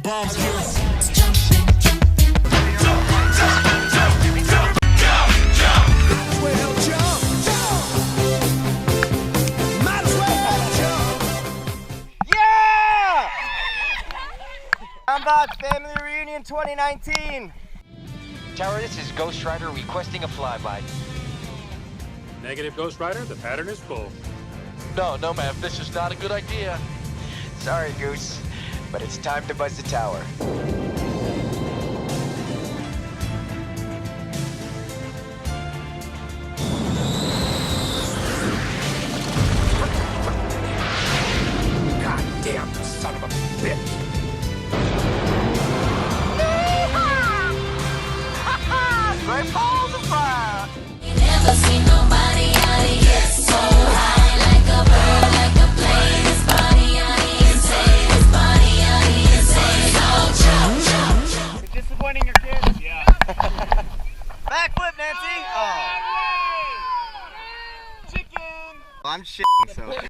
bombs. Combat Family Reunion 2019. Tower, this is Ghost Rider requesting a flyby. Negative, Ghost Rider. The pattern is full. No, ma'am. This is not a good idea. Sorry, Goose, but it's time to buzz the tower. Goddamn son of a bitch. Great balls of fire! Never seen nobody out here so high, like a bird, like a plane. This body out here insane, this body out here insane. So jump. You're disappointing your kids. Yeah. Backflip, Nancy. Oh. Chicken. I'm shitting,